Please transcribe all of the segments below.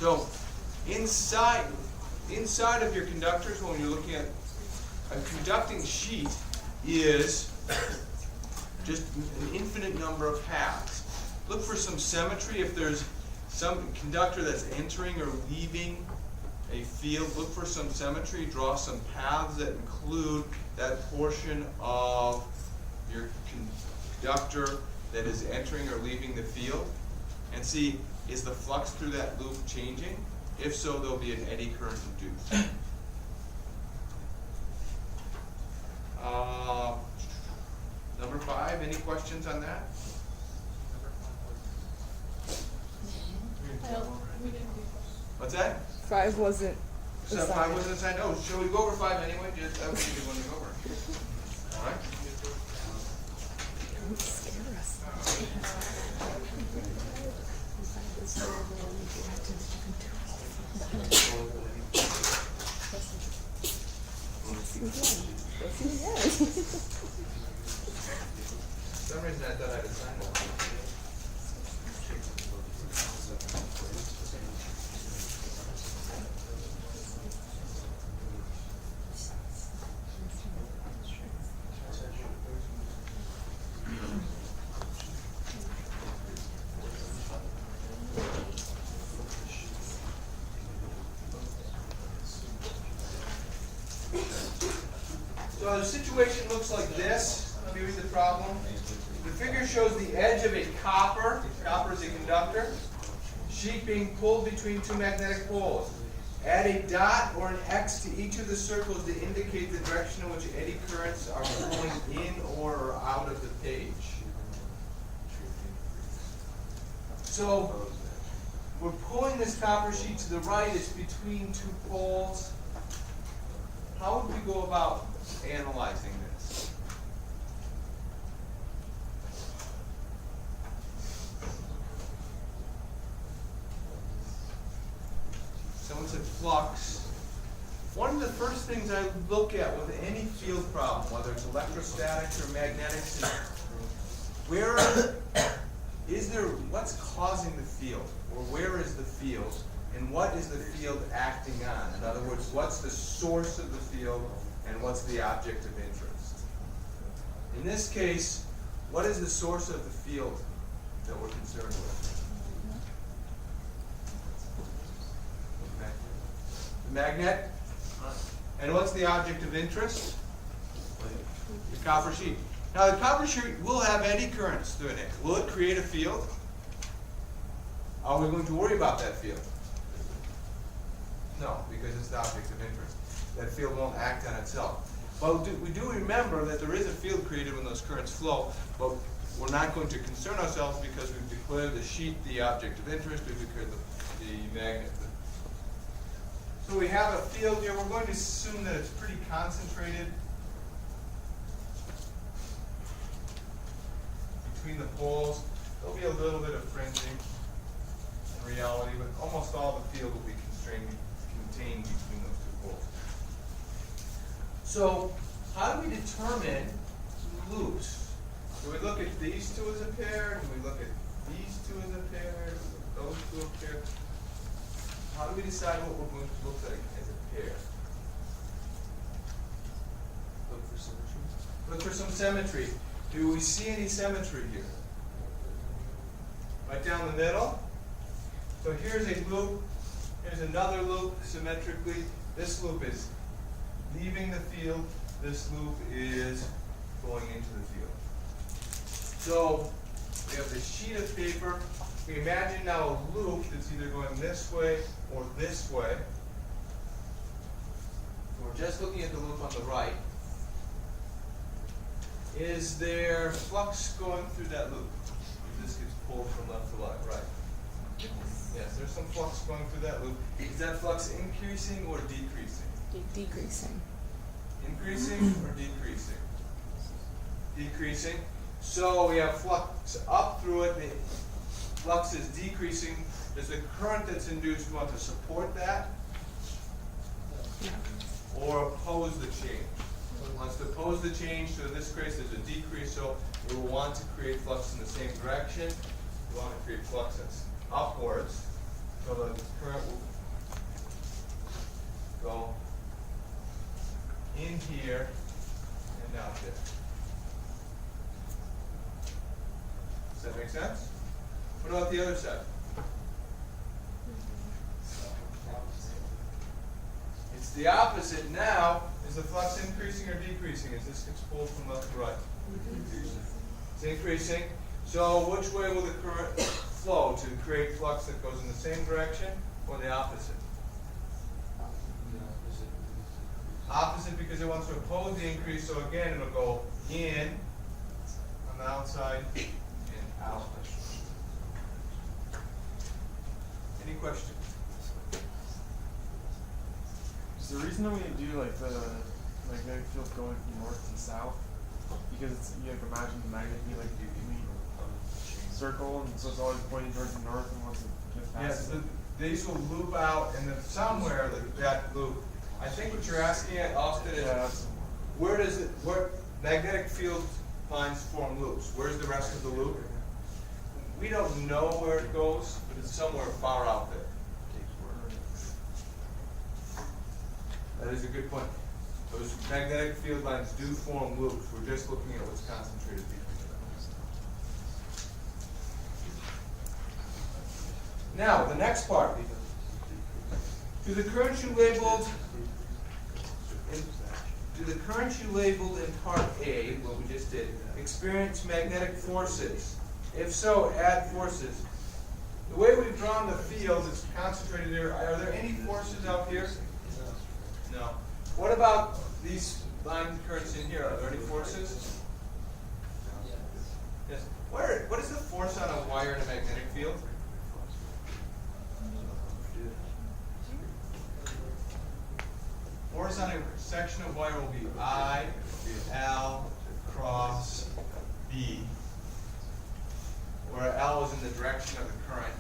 So inside of your conductors, when you're looking at a conducting sheet, is just an infinite number of paths. Look for some symmetry. If there's some conductor that's entering or leaving a field, look for some symmetry. Draw some paths that include that portion of your conductor that is entering or leaving the field, and see, is the flux through that loop changing? If so, there'll be an eddy current induced. Number 5, any questions on that? What's that? 5 wasn't So assigned. 5 wasn't assigned. Oh, shall we go over 5 anyway? Just that would be a good one to go over. All right. Don't scare us. For some reason I thought I'd assigned that. So the situation looks like this. Let me read the problem. The figure shows the edge of a copper is a conductor, sheet being pulled between two magnetic poles. Add a dot or an X to each of the circles to indicate the direction in which eddy currents are flowing in or out of the page. So we're pulling this copper sheet to the right. It's between two poles. How would we go about analyzing this? Someone said flux. One of the first things I look at with any field problem, whether it's electrostatics or magnetics, is what's causing the field, or where is the field, and what is the field acting on? In other words, what's the source of the field, and what's the object of interest? In this case, what is the source of the field that we're concerned with? Okay. The magnet. And what's the object of interest? The copper sheet. Now the copper sheet will have eddy currents through it. Will it create a field? Are we going to worry about that field? No, because it's the object of interest. That field won't act on itself. But we do remember that there is a field created when those currents flow, but we're not going to concern ourselves because we've declared the sheet the object of interest, we've declared the magnet. So we have a field here. We're going to assume that it's pretty concentrated between the poles. There'll be a little bit of fringing in reality, but almost all the field will be contained between those two poles. So how do we determine loops? Do we look at these two as a pair? Do we look at these two as a pair? Those two as a pair? How do we decide what we're going to look like as a pair? Look for symmetry. Look for some symmetry. Do we see any symmetry here? Right down the middle. So here's a loop. Here's another loop symmetrically. This loop is leaving the field. This loop is going into the field. So we have this sheet of paper. We imagine now a loop that's either going this way or this way. So we're just looking at the loop on the right. Is there flux going through that loop? This gets pulled from left to right. Yes, there's some flux going through that loop. Is that flux increasing or decreasing? Decreasing. Increasing or decreasing? Decreasing. So we have flux up through it. The flux is decreasing. Does the current that's induced want to support that? Or oppose the change? It wants to oppose the change, so in this case there's a decrease, so we will want to create flux in the same direction. We want to create flux that's upwards. So the current will go in here and out there. Does that make sense? What about the other side? It's the opposite now. Is the flux increasing or decreasing as this gets pulled from left to right? It's increasing. So which way will the current flow to create flux that goes in the same direction or the opposite? Opposite because it wants to oppose the increase, so again it'll go in on the outside and out. Any questions? Is the reason that we do like the magnetic field going from north to south because it's, you like imagine the magnet be like a circle, and so it's always pointing towards the north, and once it gets past Yes, these will loop out, and then somewhere that loop. I think what you're asking at, Austin, is where magnetic field lines form loops? Where's the rest of the loop? We don't know where it goes, but it's somewhere far out there. That is a good point. Those magnetic field lines do form loops. We're just looking at what's concentrated between them. Now, the next part. Do the currents you labeled in part A, what we just did, experience magnetic forces? If so, add forces. The way we've drawn the field is concentrated there. Are there any forces out here? No. What about these line currents in here? Are there any forces? Yes. What is the force on a wire in a magnetic field? Force on a section of wire will be I, L, cross, B, where L is in the direction of the current.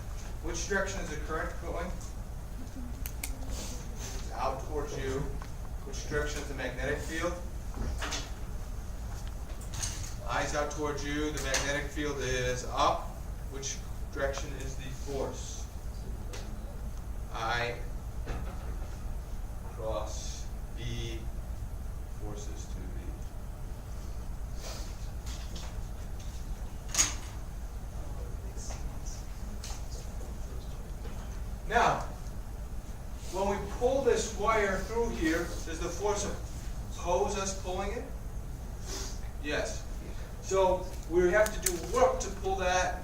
Which direction is the current going? It's out towards you. Which direction is the magnetic field? I's out towards you. The magnetic field is up. Which direction is the force? I, cross, B, forces to the. Now, when we pull this wire through here, does the force oppose us pulling it? Yes. So we have to do work to pull that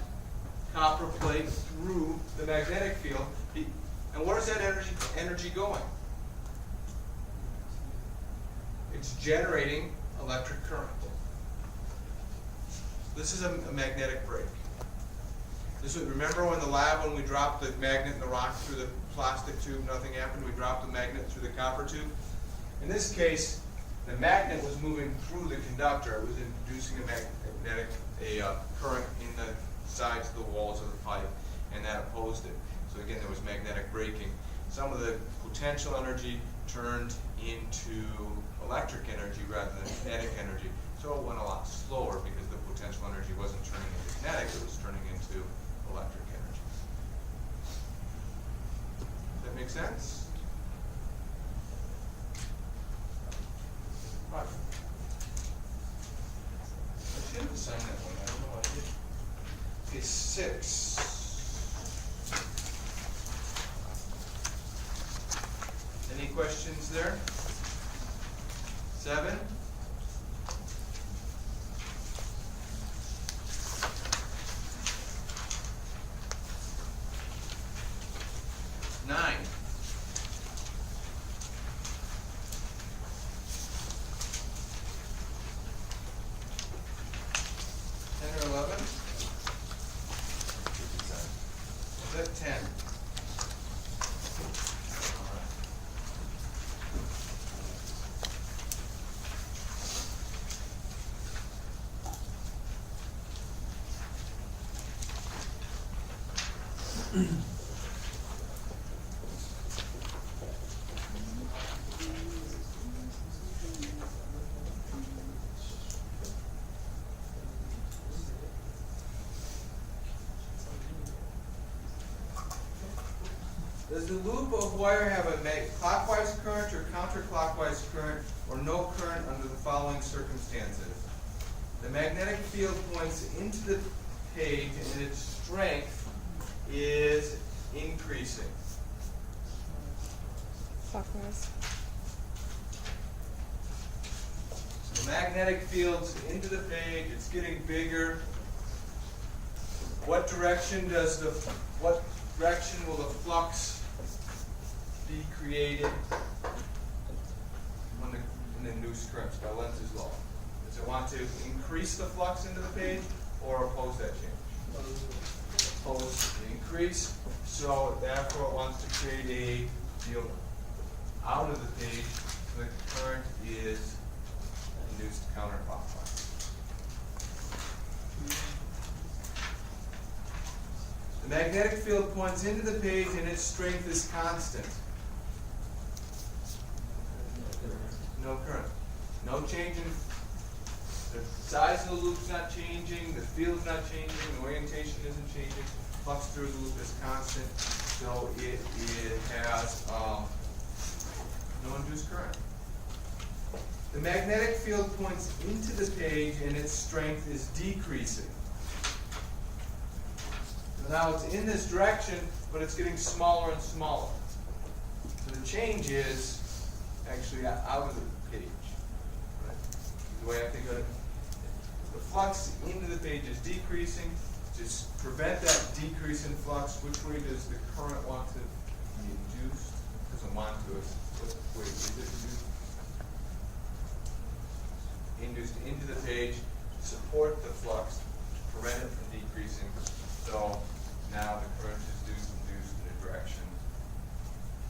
copper plate through the magnetic field. And where is that energy going? It's generating electric current. This is a magnetic brake. Remember when the lab, when we dropped the magnet and the rock through the plastic tube, nothing happened, we dropped the magnet through the copper tube? In this case, the magnet was moving through the conductor. It was inducing a current in the sides of the walls of the pipe, and that opposed it. So again, there was magnetic braking. Some of the potential energy turned into electric energy rather than kinetic energy. So it went a lot slower because the potential energy wasn't turning into kinetic, it was turning into electric energy. Does that make sense? Right. I should have assigned that one. I don't know why I did. Okay, 6. Any questions there? 7. Nine. 10 or 11? Is that 10? Does the loop of wire have a clockwise current or counterclockwise current or no current under the following circumstances? The magnetic field points into the page and its strength is increasing. Clockwise. The magnetic field's into the page, it's getting bigger. What direction will the flux be created when the new strips by Lenz's law? Does it want to increase the flux into the page or oppose that change? Oppose the increase, so therefore it wants to create a field out of the page, so the current is induced counterclockwise. The magnetic field points into the page and its strength is constant. No current. No change in the size of the loop's not changing, the field's not changing, the orientation isn't changing, flux through the loop is constant, so it has no induced current. The magnetic field points into the page and its strength is decreasing. So now it's in this direction, but it's getting smaller and smaller. So the change is actually out of the page. Right? The way I think of it, the flux into the page is decreasing. Just prevent that decrease in flux. Which way does the current want to be induced? It doesn't want to. What way is it induced? Induced into the page to support the flux, to prevent it from decreasing. So now the current is induced in a direction,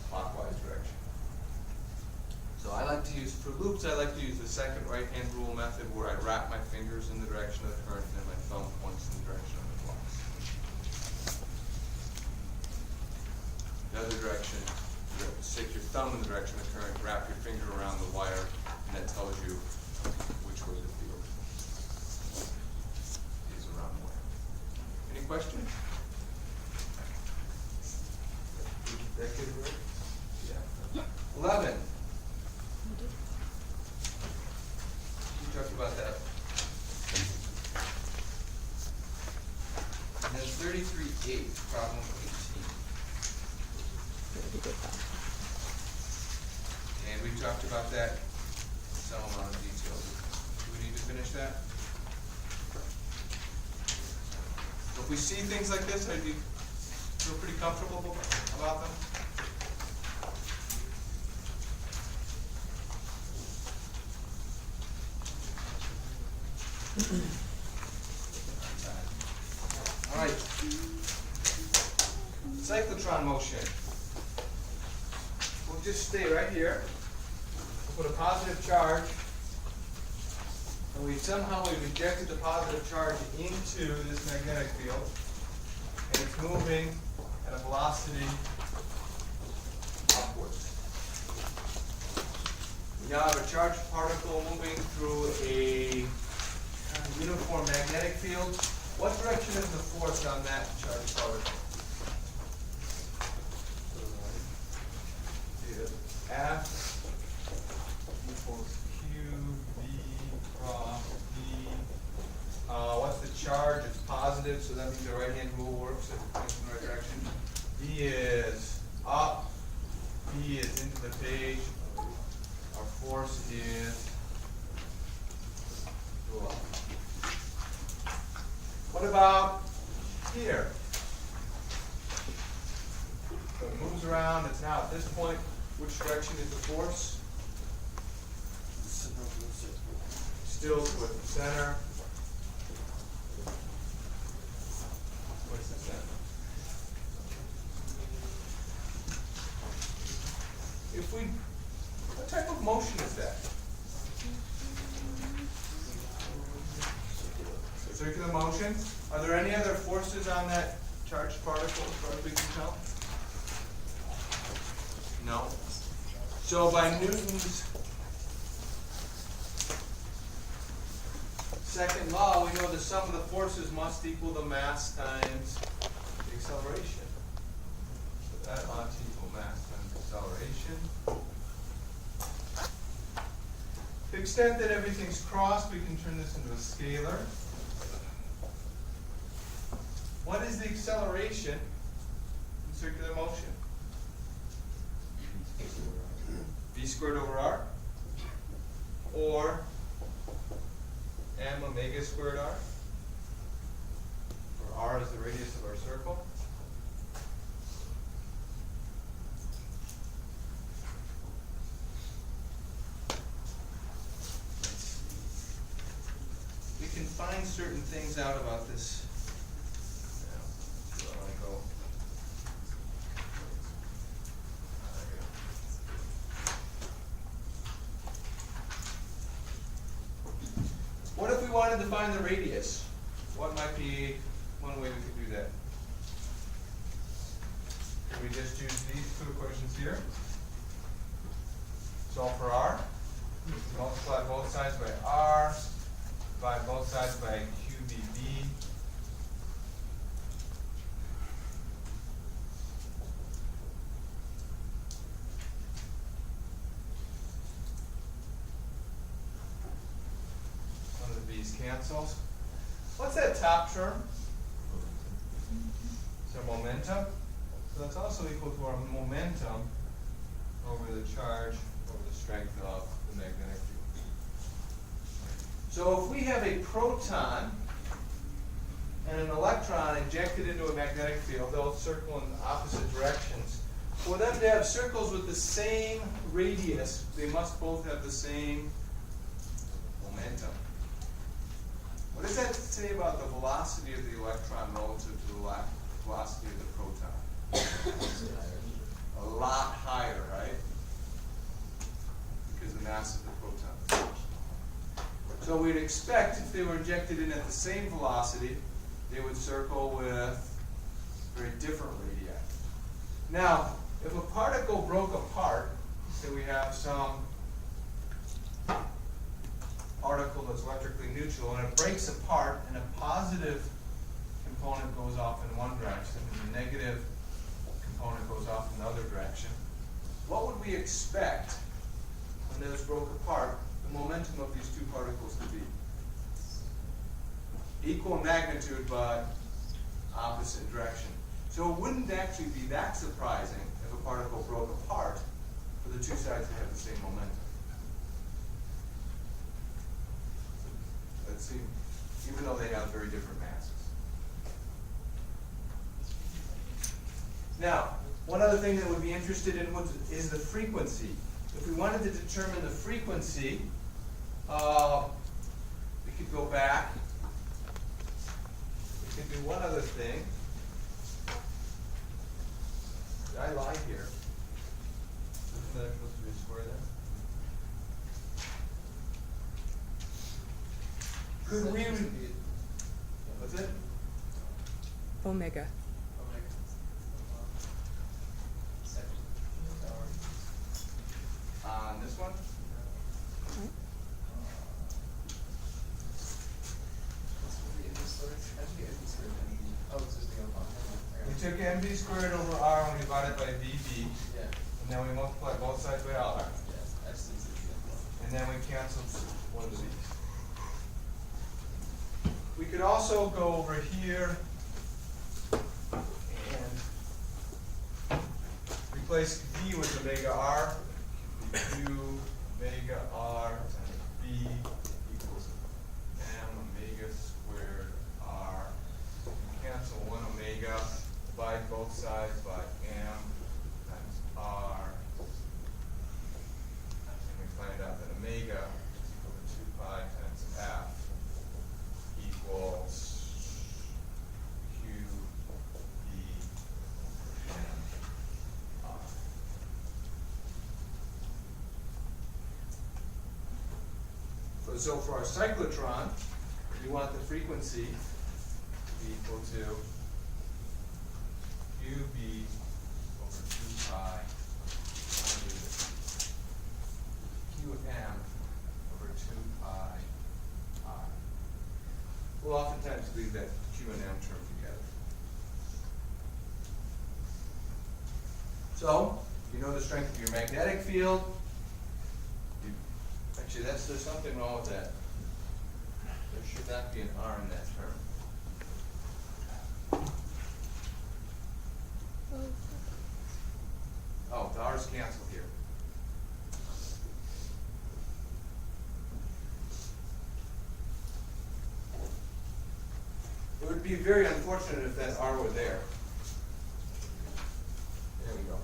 clockwise direction. So I like to use, for loops, I like to use the second right-hand rule method where I wrap my fingers in the direction of the current and then my thumb points in the direction of the flux. The other direction, you have to stick your thumb in the direction of the current, wrap your finger around the wire, and that tells you which way the field is around the wire. Any questions? That could work? Yeah. 11. We talked about that. And then 33.8, problem 18. We did that. And we talked about that in some amount of detail. Do we need to finish that? So if we see things like this, I'd feel pretty comfortable about them. All right. Cyclotron motion. We'll just stay right here. We'll put a positive charge, and we injected the positive charge into this magnetic field, and it's moving at a velocity upwards. We now have a charged particle moving through a uniform magnetic field. What direction is the force on that charged particle? F equals Q V cross V. What's the charge? It's positive, so that means the right-hand rule works. It points in the right direction. V is up. V is into the page. Our force is go up. What about here? So it moves around. It's now at this point. Which direction is the force? Still with the center. What's the center? What type of motion is that? Circular motion. Are there any other forces on that charged particle as far as we can tell? No. So by Newton's second law, we know the sum of the forces must equal the mass times the acceleration. So that ought to equal mass times acceleration. To the extent that everything's crossed, we can turn this into a scalar. What is the acceleration in circular motion? V squared over r? Or m omega squared r? Where r is the radius of our circle. We can find certain things out about this. Now, where do I go? What if we wanted to find the radius? What might be one way we could do that? Could we just use these two equations here? Solve for r. Multiply both sides by r. Divide both sides by QBB. One of the b's cancels. What's that top term? It's our momentum. So that's also equal to our momentum over the charge over the strength of the magnetic field. So if we have a proton and an electron injected into a magnetic field, they'll circle in opposite directions. For them to have circles with the same radius, they must both have the same momentum. What does that say about the velocity of the electron relative to the velocity of the proton? A lot higher, right? Because the mass of the proton. So we'd expect if they were injected in at the same velocity, they would circle with very different radii. Now, if a particle broke apart, say we have some particle that's electrically neutral, and it breaks apart, and a positive component goes off in one direction, and the negative component goes off in the other direction, what would we expect when those broke apart, the momentum of these two particles to be? Equal in magnitude, but opposite direction. So it wouldn't actually be that surprising if a particle broke apart for the two sides to have the same momentum. Let's see, even though they have very different masses. Now, one other thing that we'd be interested in is the frequency. If we wanted to determine the frequency, we could go back. We could do one other thing. Did I lie here? Isn't there supposed to be a square there? Could we? What's it? Omega. On this one? We took mv squared over r and we divided by vb. Yeah. And then we multiply both sides by r. And then we canceled one of these. We could also go over here and replace v with omega r. Q omega r times b equals m omega squared r. Cancel one omega, divide both sides by m times r. And we find out that omega is equal to 2 pi times f equals q b m r. So for our cyclotron, we want the frequency to be equal to qb over 2 pi qm over 2 pi r. We'll oftentimes leave that q and m term together. So, you know the strength of your magnetic field. Actually, there's something wrong with that. There should not be an R in that term. Oh, the R's cancel here. It would be very unfortunate if that R were there. There we go.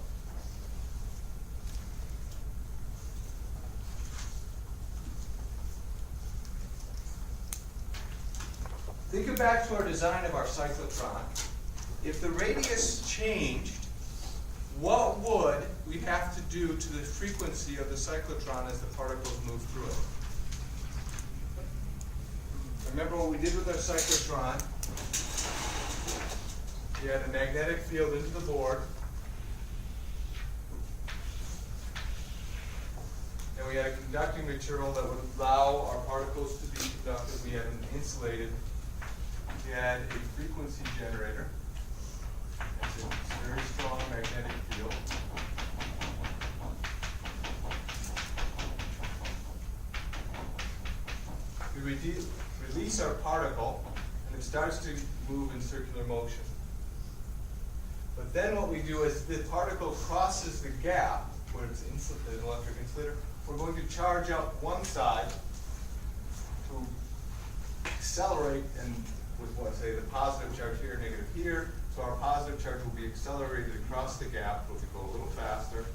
Think back to our design of our cyclotron. If the radius changed, what would we have to do to the frequency of the cyclotron as the particles move through it? Remember what we did with our cyclotron? We had a magnetic field into the board, and we had a conducting material that would allow our particles to be conducted. We had an insulated. We had a frequency generator. It's a very strong magnetic field. We release our particle, and it starts to move in circular motion. But then what we do is the particle crosses the gap where it's an electric insulator. We're going to charge up one side to accelerate, and with what, say, the positive charge here, negative here. So our positive charge will be accelerated across the gap. It'll go a little faster.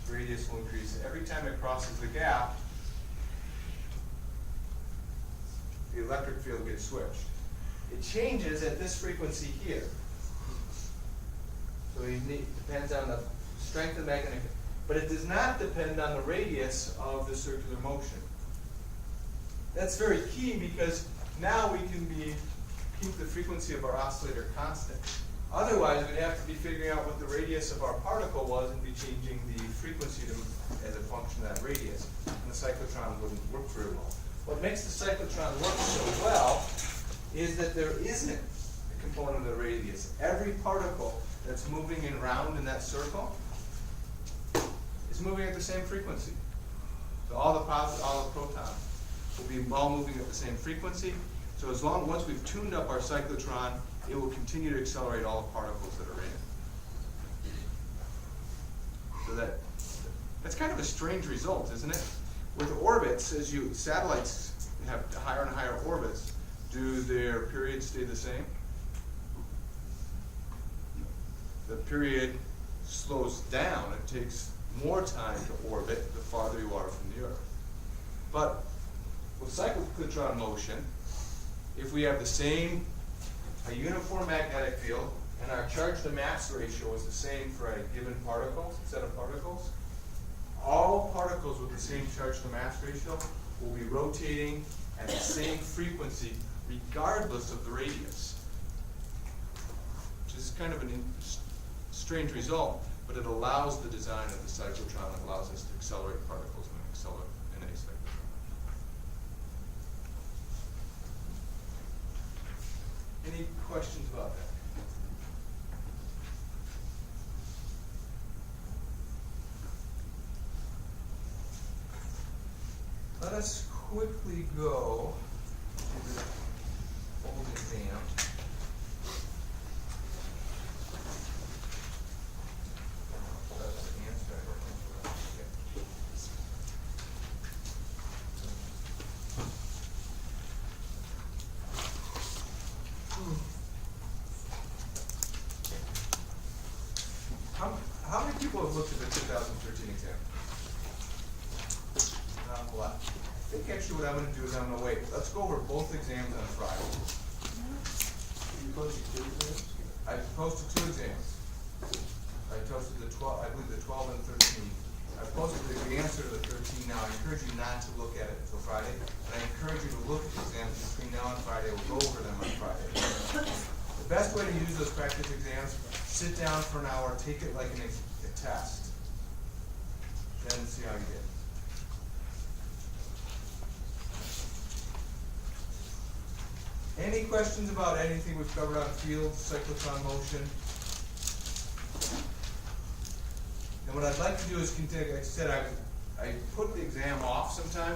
The radius will increase. Every time it crosses the gap, the electric field gets switched. It changes at this frequency here. So it depends on the strength of the magnetic field. But it does not depend on the radius of the circular motion. That's very key because now we can keep the frequency of our oscillator constant. Otherwise, we'd have to be figuring out what the radius of our particle was and be changing the frequency as a function of that radius. And the cyclotron wouldn't work very well. What makes the cyclotron work so well is that there isn't a component of the radius. Every particle that's moving around in that circle is moving at the same frequency. So all the protons will be all moving at the same frequency. So once we've tuned up our cyclotron, it will continue to accelerate all the particles that are in it. So that's kind of a strange result, isn't it? With orbits, as satellites have higher and higher orbits, do their periods stay the same? The period slows down. It takes more time to orbit the farther you are from the Earth. But with cyclotron motion, if we have a uniform magnetic field, and our charge to mass ratio is the same for a given set of particles, all particles with the same charge to mass ratio will be rotating at the same frequency regardless of the radius. Which is kind of a strange result, but it allows the design of the cyclotron. It allows us to accelerate particles in a cyclotron. Any questions about that? Let us quickly go to the old exam. That's the answer. Okay. How many people have looked at the 2013 exam? Not a lot. I think actually what I'm going to do is I'm going to wait. Let's go over both exams on Friday. You posted 2 exams? I posted 2 exams. I posted I believe the 12 and 13. I posted the answer to the 13 now. I encourage you not to look at it until Friday. And I encourage you to look at the exams between now and Friday. We'll go over them on Friday. The best way to use those practice exams, sit down for an hour, take it like a test. Then see how you get. Any questions about anything we've covered on field, cyclotron motion? And what I'd like to do is continue, like I said, I put the exam off sometime,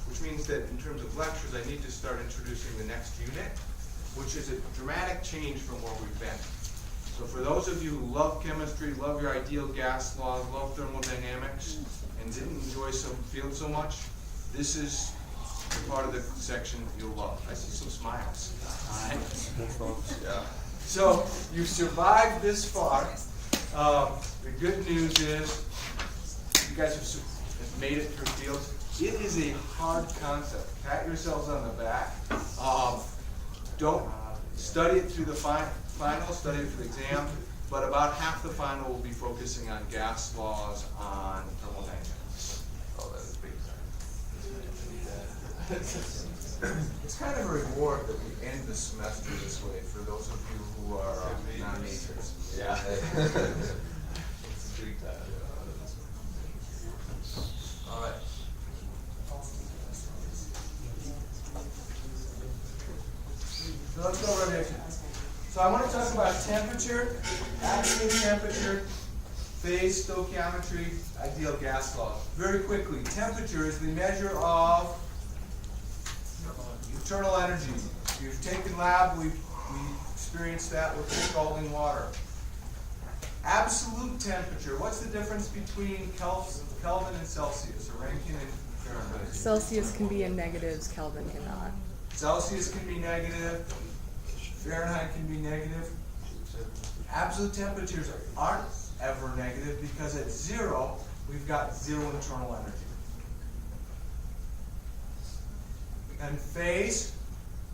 which means that in terms of lectures, I need to start introducing the next unit, which is a dramatic change from where we've been. So for those of you who love chemistry, love your ideal gas laws, love thermodynamics, and didn't enjoy some field so much, this is the part of the section you'll love. I see some smiles. Yeah. So you survived this far. The good news is you guys have made it through fields. It is a hard concept. Pat yourselves on the back. Don't study it through the final, study it for the exam, but about half the final will be focusing on gas laws, on thermodynamics. Oh, that is big time. It's kind of a reward that we end the semester this way for those of you who are non-majors. Yeah. It's a big time. All right. So let's go right into it. So I want to talk about temperature, absolute temperature, phase stoichiometry, ideal gas law. Very quickly, temperature is the measure of internal energy. You've taken lab, we experienced that with scalding water. Absolute temperature, what's the difference between Kelvin and Celsius, or Rankine and Fahrenheit? Celsius can be in negatives, Kelvin cannot. Celsius can be negative, Fahrenheit can be negative. Absolute temperatures aren't ever negative because at zero, we've got zero internal energy. And phase,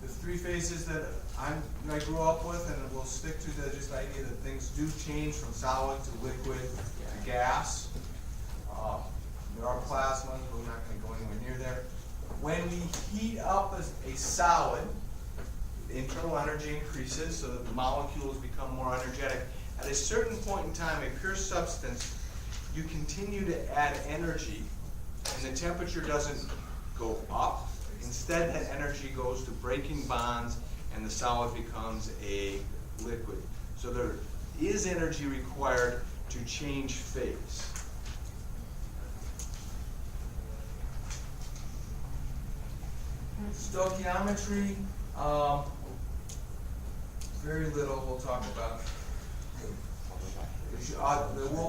the three phases that I grew up with, and we'll stick to the just idea that things do change from solid to liquid to gas. There are plasmas, but we're not going to go anywhere near there. When we heat up a solid, the internal energy increases so that the molecules become more energetic. At a certain point in time, a pure substance, you continue to add energy, and the temperature doesn't go up. Instead, that energy goes to breaking bonds, and the solid becomes a liquid. So there is energy required to change phase. Stoichiometry, very little we'll talk about.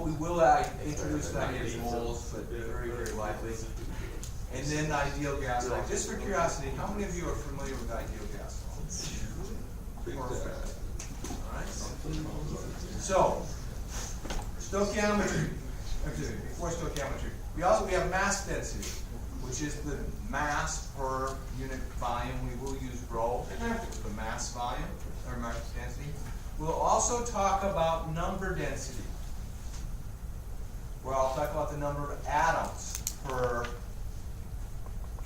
We will introduce the idea of moles, but very, very lightly. And then ideal gas law. Just for curiosity, how many of you are familiar with ideal gas law? Perfect. All right. So, stoichiometry. Actually, before stoichiometry, we have mass density, which is the mass per unit volume. We will use rho, the mass volume or mass density. We'll also talk about number density, where I'll talk about the number of atoms per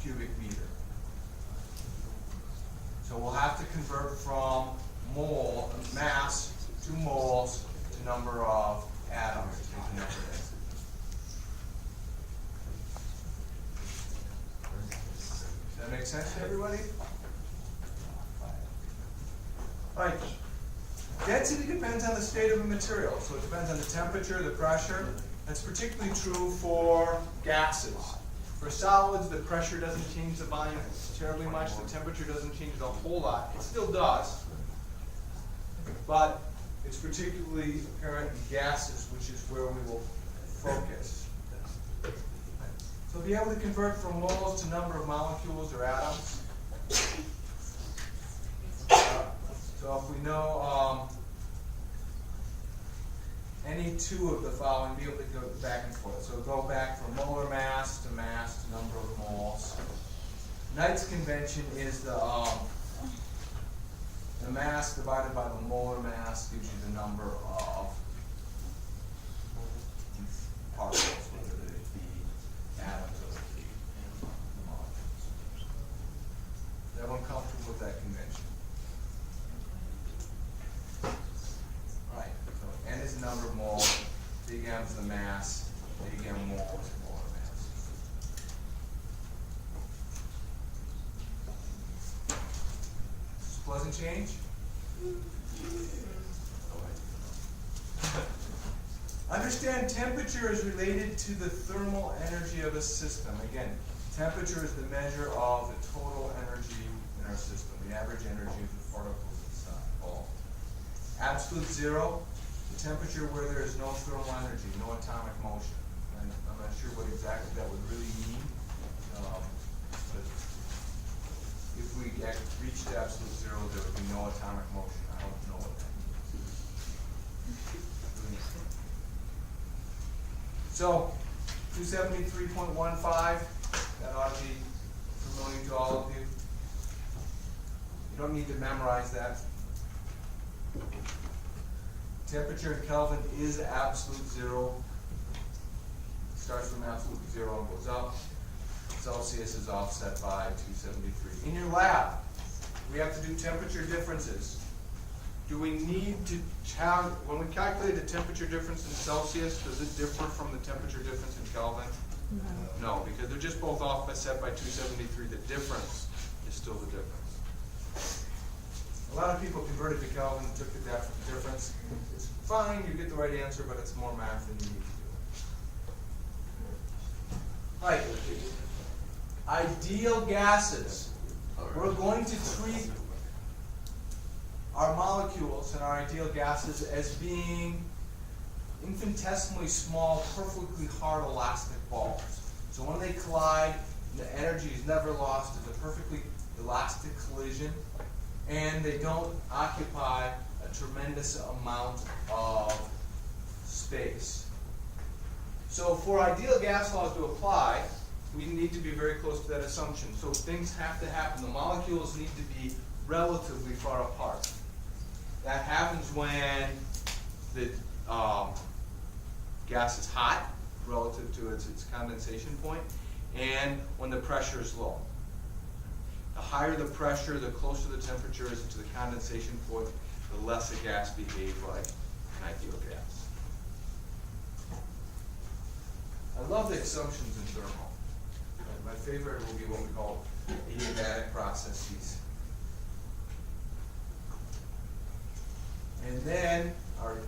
cubic meter. So we'll have to convert from mass to moles to number of atoms into number density. Does that make sense to everybody? All right. Density depends on the state of a material, so it depends on the temperature, the pressure. That's particularly true for gases. For solids, the pressure doesn't change the volume terribly much. The temperature doesn't change it a whole lot. It still does, but it's particularly apparent in gases, which is where we will focus. So be able to convert from moles to number of molecules or atoms. So if we know any two of the following, be able to go back and forth. So go back from molar mass to number of moles. Knight's convention is the mass divided by the molar mass gives you the number of particles, whether it be atoms or molecules. Is everyone comfortable with that convention? Right. So N is the number of moles, big M is the mass, big M mole is the molar mass. Is this a pleasant change? Understand understand temperature is related to the thermal energy of a system. Again, temperature is the measure of the total energy in our system, the average energy of the particles inside. All. Absolute zero, the temperature where there is no thermal energy, no atomic motion. And I'm not sure what exactly that would really mean, but if we reached absolute zero, there would be no atomic motion. I don't know what that means. So, 273.15, that ought to be familiar to all of you. You don't need to memorize that. Temperature in Kelvin is absolute zero. Starts from absolute zero and goes up. Celsius is offset by 273. In your lab, we have to do temperature differences. Do we need to challenge, when we calculate the temperature difference in Celsius, does it differ from the temperature difference in Kelvin? No, because they're just both offset by 273. The difference is still the difference. A lot of people converted to Kelvin and took the difference. It's fine, you get the right answer, but it's more math than you need to do. Right. Ideal gases. We're going to treat our molecules and our ideal gases as being infinitesimally small, perfectly hard elastic balls. So when they collide, the energy is never lost. It's a perfectly elastic collision, and they don't occupy a tremendous amount of space. So for ideal gas laws to apply, we need to be very close to that assumption. So things have to happen. The molecules need to be relatively far apart. That happens when the gas is hot relative to its condensation point, and when the pressure is low. The higher the pressure, the closer the temperature is to the condensation point, the less the gas behaves like an ideal gas. I love the assumptions in thermal. My favorite will be what we call adiabatic processes. And then our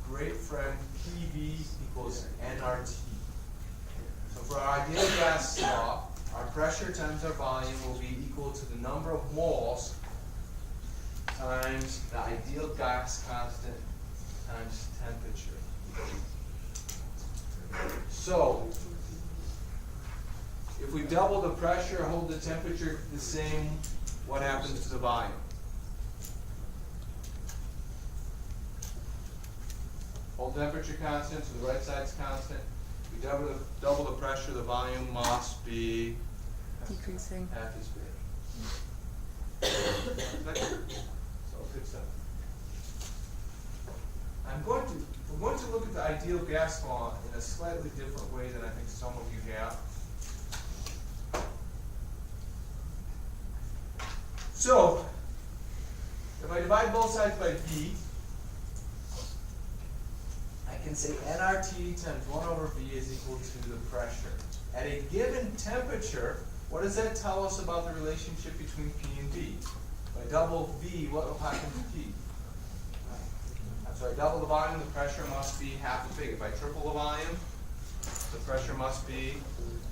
great friend PV equals nRT. So for our ideal gas law, our pressure times our volume will be equal to the number of moles times the ideal gas constant times temperature. So, if we double the pressure, hold the temperature the same, what happens to the volume? Hold temperature constant, so the right side's constant. We double the pressure, the volume must be Decreasing. half as big. So good stuff. We're going to look at the ideal gas law in a slightly different way than I think some of you have. So, if I divide both sides by V, I can say nRT times 1 over V is equal to the pressure. At a given temperature, what does that tell us about the relationship between P and V? If I double V, what will happen to P? I'm sorry, double the volume, the pressure must be half as big. If I triple the volume, the pressure must be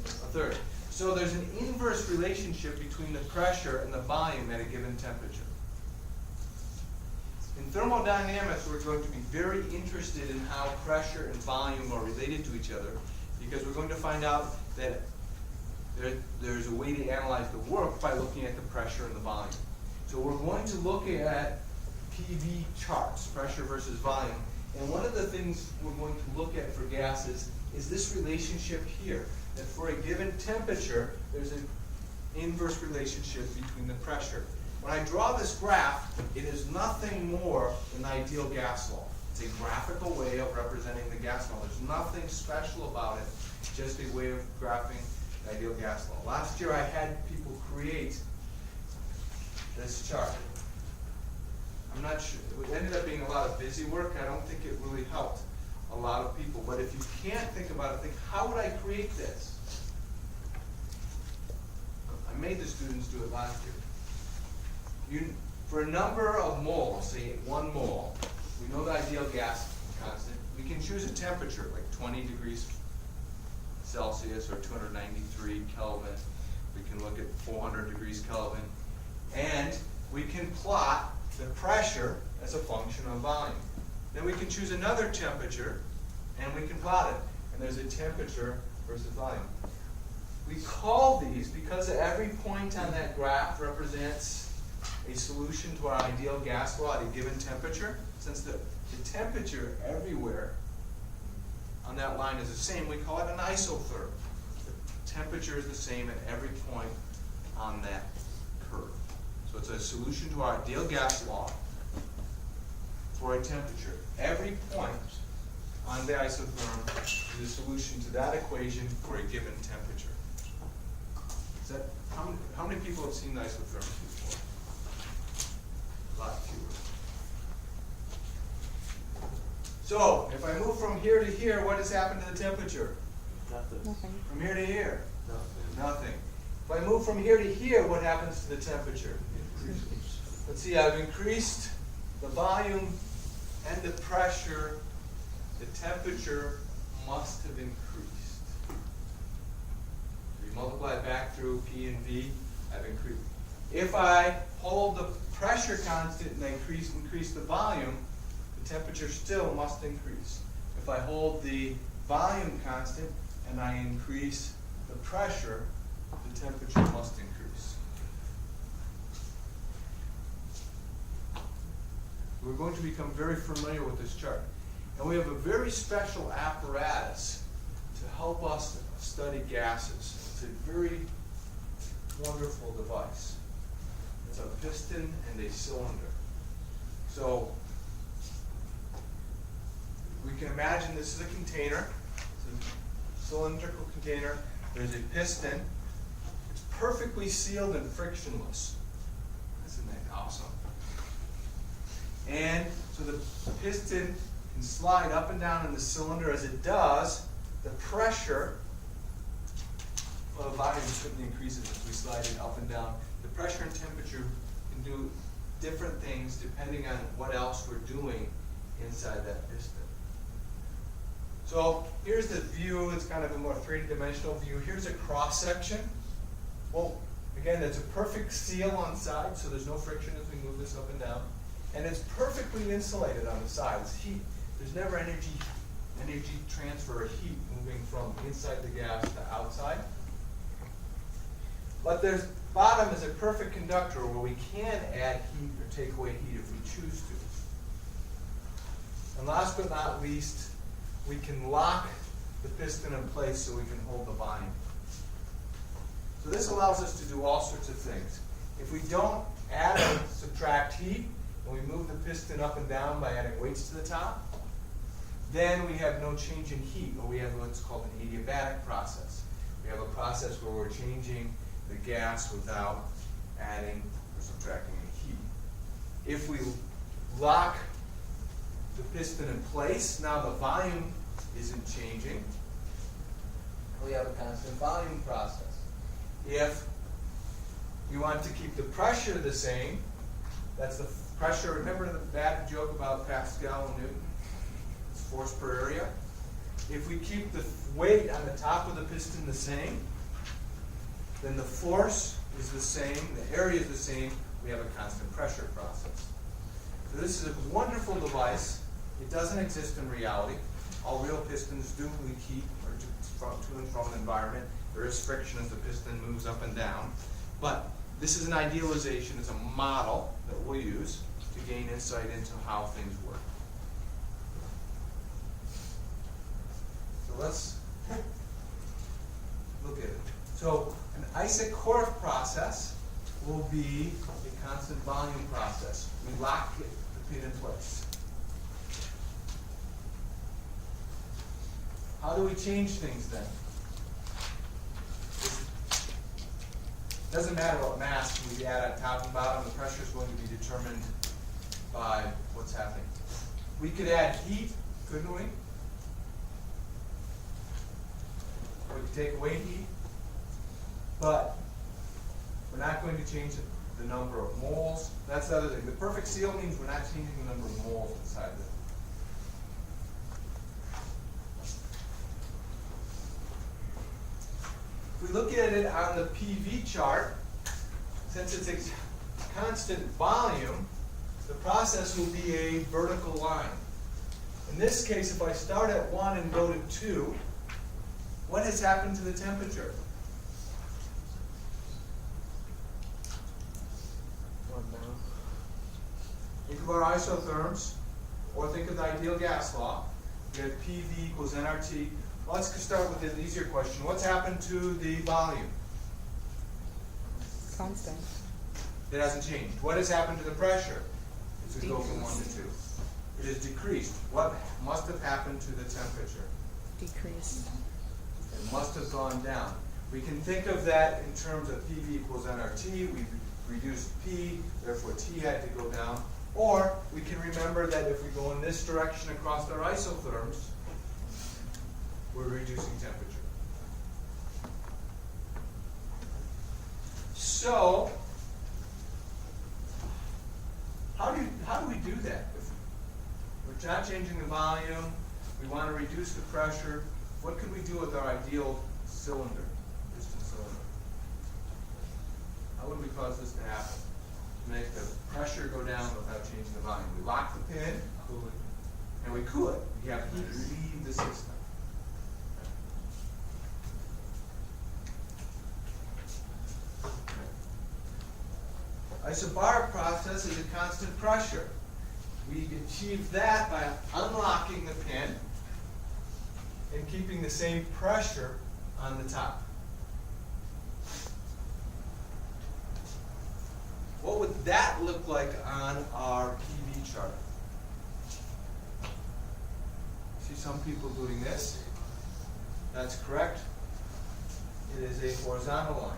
a third. So there's an inverse relationship between the pressure and the volume at a given temperature. In thermodynamics, we're going to be very interested in how pressure and volume are related to each other, because we're going to find out that there's a way to analyze the work by looking at the pressure and the volume. So we're going to look at PV charts, pressure versus volume, and one of the things we're going to look at for gases is this relationship here, that for a given temperature, there's an inverse relationship between the pressure. When I draw this graph, it is nothing more than the ideal gas law. It's a graphical way of representing the gas law. There's nothing special about it, just a way of graphing the ideal gas law. Last year I had people create this chart. I'm not sure, it ended up being a lot of busy work. I don't think it really helped a lot of people. But if you can't think about it, think, how would I create this? I made the students do it last year. For a number of moles, say 1 mole, we know the ideal gas constant. We can choose a temperature, like 20 degrees Celsius or 293 Kelvin. We can look at 400 degrees Kelvin. And we can plot the pressure as a function of volume. Then we can choose another temperature, and we can plot it. And there's a temperature versus volume. We call these, because every point on that graph represents a solution to our ideal gas law at a given temperature, since the temperature everywhere on that line is the same, we call it an isotherm. The temperature is the same at every point on that curve. So it's a solution to our ideal gas law for a temperature. Every point on the isotherm is a solution to that equation for a given temperature. Is that, how many people have seen the isotherm before? A lot fewer. So, if I move from here to here, what has happened to the temperature? Nothing. Nothing. From here to here? Nothing. Nothing. If I move from here to here, what happens to the temperature? Let's see, I've increased the volume and the pressure. The temperature must have increased. We multiply it back through P and V, I've increased. If I hold the pressure constant and I increase the volume, the temperature still must increase. If I hold the volume constant and I increase the pressure, the temperature must increase. We're going to become very familiar with this chart. And we have a very special apparatus to help us study gases. It's a very wonderful device. It's a piston and a cylinder. So we can imagine this is a container. It's a cylindrical container. There's a piston. It's perfectly sealed and frictionless. Isn't that awesome? And so the piston can slide up and down in the cylinder. As it does, the pressure, well, the volume certainly increases as we slide it up and down. The pressure and temperature can do different things depending on what else we're doing inside that piston. So here's the view. It's kind of a more three-dimensional view. Here's a cross section. Well, again, it's a perfect seal on sides, so there's no friction as we move this up and down. And it's perfectly insulated on the sides. Heat. There's never energy transfer or heat moving from inside the gas to outside. But there's bottom is a perfect conductor where we can add heat or take away heat if we choose to. And last but not least, we can lock the piston in place so we can hold the volume. So this allows us to do all sorts of things. If we don't add or subtract heat, and we move the piston up and down by adding weights to the top, then we have no change in heat, or we have what's called an adiabatic process. We have a process where we're changing the gas without adding or subtracting any heat. If we lock the piston in place, now the volume isn't changing. We have a constant volume process. If we want to keep the pressure the same, that's the pressure. Remember the bad joke about Pascal and Newton? It's force per area. If we keep the weight on the top of the piston the same, then the force is the same, the area is the same, we have a constant pressure process. So this is a wonderful device. It doesn't exist in reality. All real pistons do leak heat or to and from an environment. There is friction as the piston moves up and down. But this is an idealization, it's a model that we'll use to gain insight into how things work. So let's look at it. So an isochoric process will be a constant volume process. We lock the pin in place. How do we change things then? It doesn't matter what mass we add at top and bottom, the pressure is going to be determined by what's happening. We could add heat, couldn't we? Or we could take away heat. But we're not going to change the number of moles. That's the other thing. The perfect seal means we're not changing the number of moles inside If we look at it on the PV chart, since it's a constant volume, the process will be a vertical line. In this case, if I start at 1 and go to 2, what has happened to the temperature? Gone down. Think of our isotherms, or think of the ideal gas law. We have PV equals nRT. Let's start with an easier question. What's happened to the volume? Constant. It hasn't changed. What has happened to the pressure? As we go from 1 Decreased. to 2. It has decreased. What must have happened to the temperature? Decrease. It must have gone down. We can think of that in terms of PV equals nRT. We reduced P, therefore T had to go down. Or we can remember that if we go in this direction across our isotherms, we're reducing temperature. So, how do we do that? If we're not changing the volume, we want to reduce the pressure. What could we do with our ideal cylinder, piston cylinder? How would we cause this to happen? To make the pressure go down without changing the volume. We lock the pin, cool it, and we cool it. We have heat leave the system. Isobaric process is a constant pressure. We achieve that by unlocking the pin and keeping the same pressure on the top. What would that look like on our PV chart? See some people doing this. That's correct. It is a horizontal line.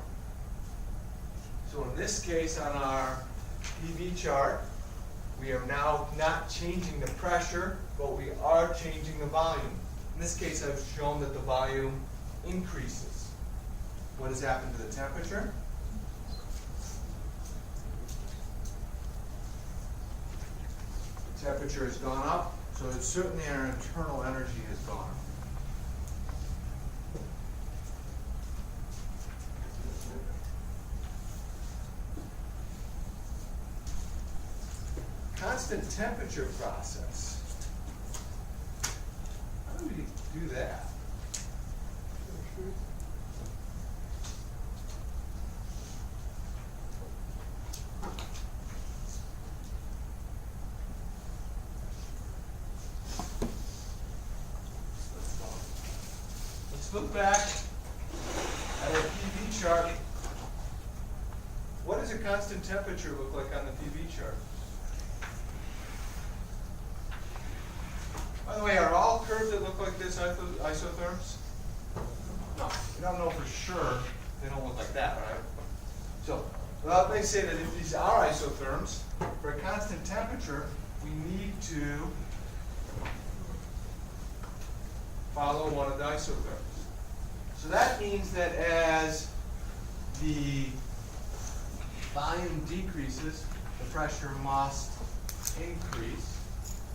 So in this case on our PV chart, we are now not changing the pressure, but we are changing the volume. In this case, I've shown that the volume increases. What has happened to the temperature? The temperature has gone up, so it's certainly our internal energy has gone up. Constant temperature process. How do we do that? Let's look back at our PV chart. What does a constant temperature look like on the PV chart? By the way, are all curves that look like this isotherms? No, we don't know for sure. They don't look like that, right? So, well, they say that if these are isotherms, for a constant temperature, we need to follow one of the isotherms. So that means that as the volume decreases, the pressure must increase,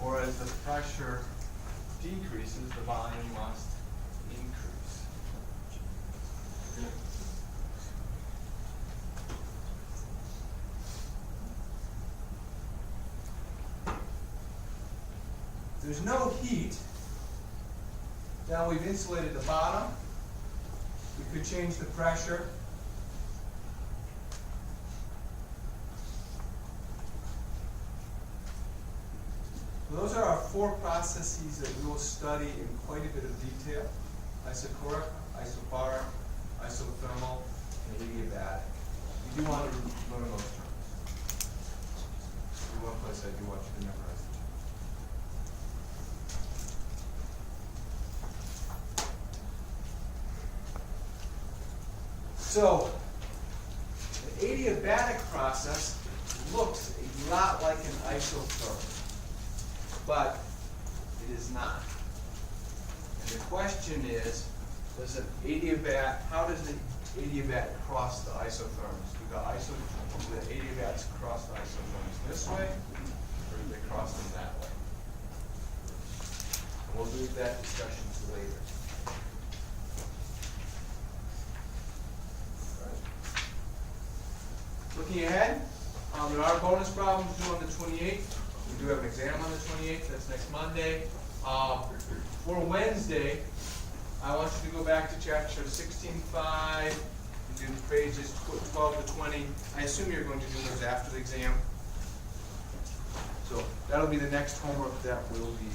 or as the pressure decreases, the volume must increase. If there's no heat, now we've insulated the bottom. We could change the pressure. Those are our 4 processes that we will study in quite a bit of detail: isochoric, isobaric, isothermal, and adiabatic. You do want to learn those terms. In one place I do want you to memorize them. So, the adiabatic process looks a lot like an isotherm, but it is not. And the question is, does an adiabat, how does the adiabat cross the isotherms? Do the adiabats cross the isotherms this way, or do they cross them that way? We'll leave that discussion to later. Looking ahead, there are bonus problems due on the 28th. We do have an exam on the 28th, that's next Monday. For Wednesday, I want you to go back to chapter 16.5 and do pages 12 to 20. I assume you're going to do those after the exam. So that'll be the next homework that will be